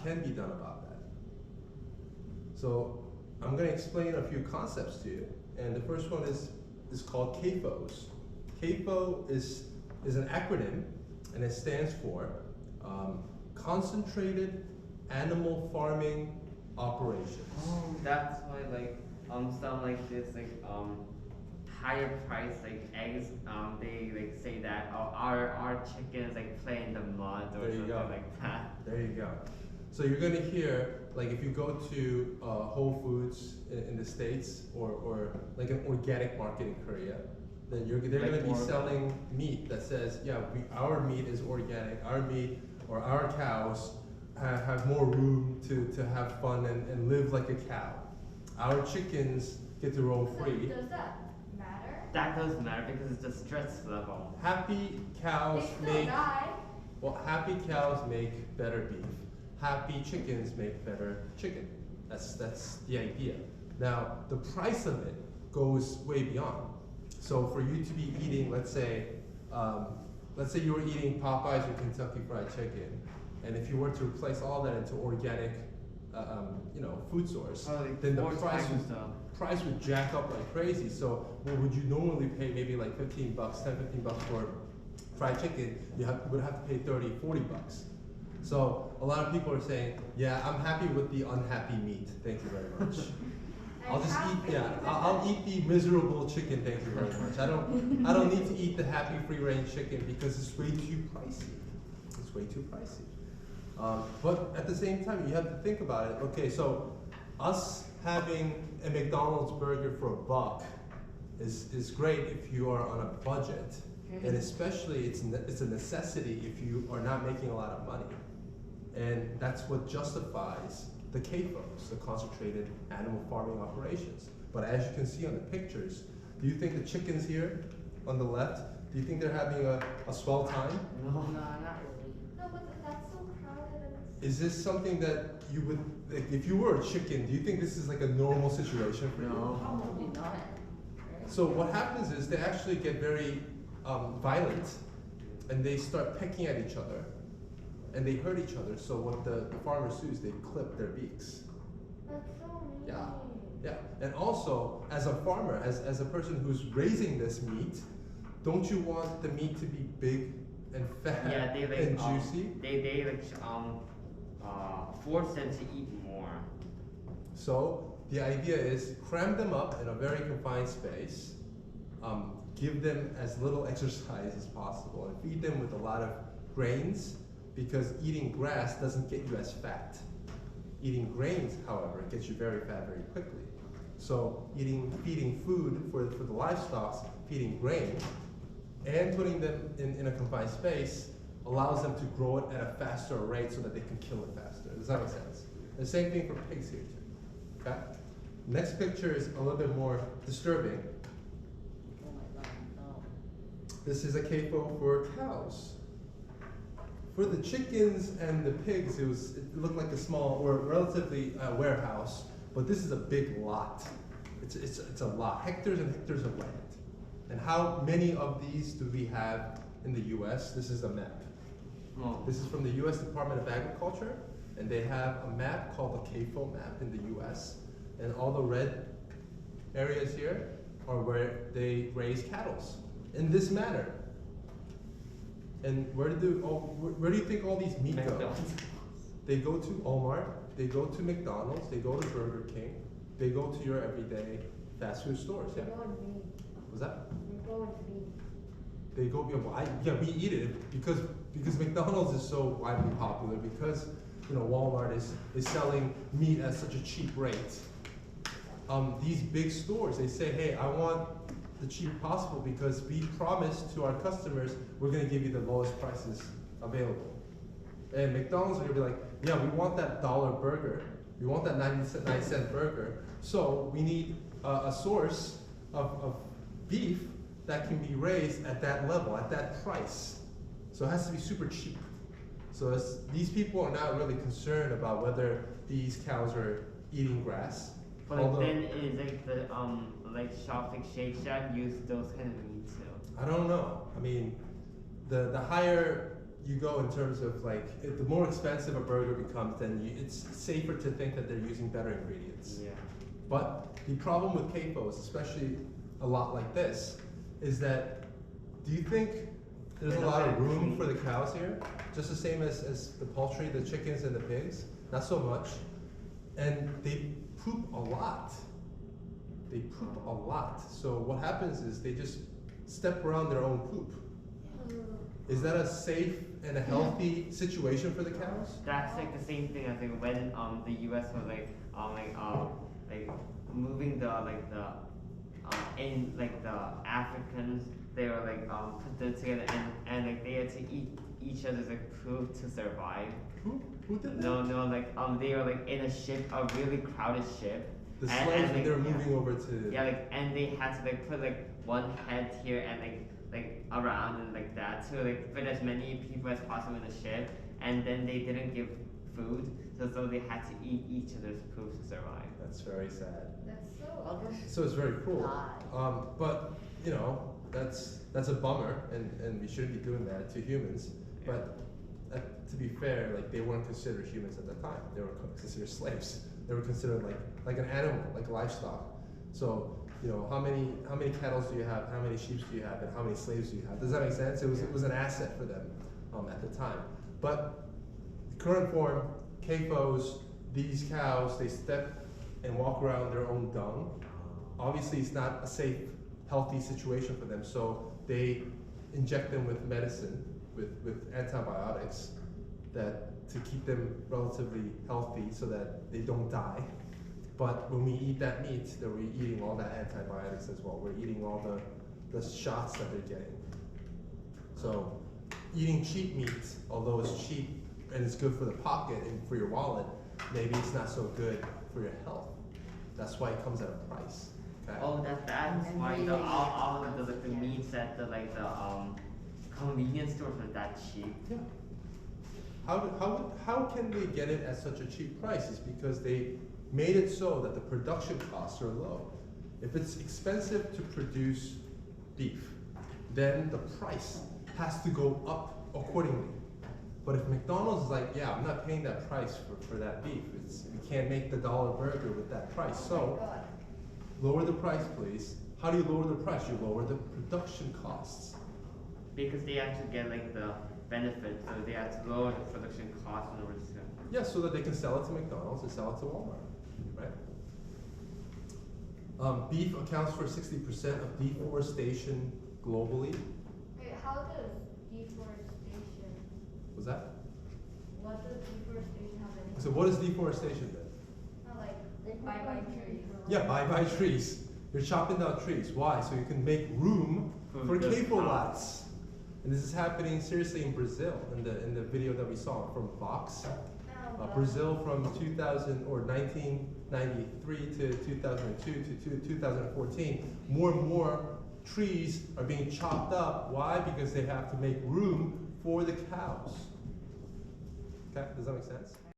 can be done about that. So I'm going to explain a few concepts to you. And the first one is called CAFOs. CAFO is an acronym, and it stands for Concentrated Animal Farming Operations. Oh, that's why some like this higher price eggs they say that our chickens play in the mud or something like that. There you go. So you're gonna hear if you go to Whole Foods in the States or like an organic market in Korea, then they're gonna be selling meat that says our meat is organic, our meat or our cows have more room to have fun and live like a cow. Our chickens get to roam free. Does that matter? That does matter because it's the stress level. Happy cows happy cows make better beef. Happy chickens make better chicken. That's the idea. Now the price of it goes way beyond. So for you to be eating, let's say you were eating Popeyes or Kentucky Fried Chicken, and if you were to replace all that into organic, food source, then the price would jack up like crazy. So what would you normally pay maybe like $15, $10-15 for fried chicken, would have to pay $30, $40. So a lot of people are saying, I'm happy with the unhappy meat. Thank you very much. I'll eat the miserable chicken. Thank you very much. I don't need to eat the happy free range chicken because it's way too pricey. It's way too pricey. But at the same time, you have to think about it. Okay, so us having a McDonald's burger for $1 is great if you are on a budget, and especially it's a necessity if you are not making a lot of money, and that's what justifies the CAFOs, the concentrated animal farming operations. But as you can see on the pictures, do you think the chickens here on the left, do you think they're having a swell time? No, not really. No, but that's so crowded. Is this something that you would, if you were a chicken, do you think this is like a normal situation for you? No. Probably not. So what happens is they actually get very violent, and they start pecking at each other, and they hurt each other. So what the farmers do is they clip their beaks. That's so mean. Yeah. And also, as a farmer, as a person who's raising this meat, don't you want the meat to be big and fat and juicy? They force them to eat more. So the idea is cram them up in a very confined space, give them as little exercise as possible, and feed them with a lot of grains, because eating grass doesn't get you as fat. Eating grains, however, gets you very fat very quickly. So feeding food for the livestock, feeding grain, and putting them in a confined space allows them to grow it at a faster rate so that they can kill it faster. Does that make sense? The same thing for pigs here too. Okay? Next picture is a little bit more disturbing. Oh my God, no. This is a CAFO for cows. For the chickens and the pigs, it looked like a small or relatively warehouse, but this is a big lot. It's a lot, hectares and hectares of land. And how many of these do we have in the U.S.? This is a map. Oh. This is from the U.S. Department of Agriculture, and they have a map called the CAFO map in the U.S. And all the red areas here are where they raise cattle in this manner. And where do you think all these meat go? They go to Walmart, they go to McDonald's, they go to Burger King, they go to your everyday fast food stores. Yeah. What's that? They go. We eat it because McDonald's is so widely popular, because Walmart is selling meat at such a cheap rate. These big stores, they say, hey, I want the cheapest possible because we promise to our customers we're going to give you the lowest prices available. And McDonald's are going to be like, yeah, we want that $1 burger. We want that 99-cent burger. So we need a source of beef that can be raised at that level, at that price. So it has to be super cheap. So these people are not really concerned about whether these cows are eating grass. But then is Shake Shack use those kind of meat too? I don't know. I mean, the higher you go in terms of like, the more expensive a burger becomes, then it's safer to think that they're using better ingredients. Yeah. But the problem with CAFOs, especially a lot like this, is that, do you think there's a lot of room for the cows here? Just the same as the poultry, the chickens and the pigs? Not so much. And they poop a lot. They poop a lot. So what happens is they just step around their own poop. Is that a safe and a healthy situation for the cows? That's like the same thing as like when the U.S. was like moving in like the Africans, they were like put them together and like they had to eat each other's like poop to survive. Who did that? No, like they were like in a ship, a really crowded ship. The slaves when like, they were moving over to. Yeah, like and they had to like put like one head here and like around and like that to like fit as many people as possible in the ship, and then they didn't give food, so they had to eat each other's poop to survive. That's very sad. That's so. So it's very cruel. God. But you know, that's a bummer, and we shouldn't be doing that to humans. Yeah. But to be fair, like they weren't considered humans at the time. They were considered slaves. They were considered like an animal, like livestock. So you know, how many cattle do you have? How many sheep do you have? And how many slaves do you have? Does that make sense? It was an asset for them at the time. But the current form, CAFOs, these cows, they step and walk around their own dung. Obviously, it's not a safe, healthy situation for them. So they inject them with medicine, with antibiotics, that to keep them relatively healthy so that they don't die. But when we eat that meat, then we're eating all that antibiotics as well. We're eating all the shots that they're getting. So eating cheap meat, although it's cheap and it's good for the pocket and for your wallet, maybe it's not so good for your health. That's why it comes at a price. Okay? Oh, that's why all of the meats at the convenience stores are that cheap. Yeah. How can they get it at such a cheap price? It's because they made it so that the production costs are low. If it's expensive to produce beef, then the price has to go up accordingly. But if McDonald's is like, yeah, I'm not paying that price for that beef. We can't make the dollar burger with that price. So lower the price, please. How do you lower the price? You lower the production costs. Because they have to get like the benefit, so they have to lower the production cost in order to. Yeah, so that they can sell it to McDonald's and sell it to Walmart, right? Beef accounts for 60% of deforestation globally. Wait, how does deforestation? Was that? What does deforestation have anything? So what is deforestation then? Not like bye-bye trees. Yeah, bye-bye trees. You're chopping down trees. Why? So you can make room for CAFO lots. And this is happening seriously in Brazil, in the video that we saw from Vox. Brazil from 1993 to 2002 to 2014, more and more trees are being chopped up. Why? Because they have to make room for the cows. Okay, does that make sense?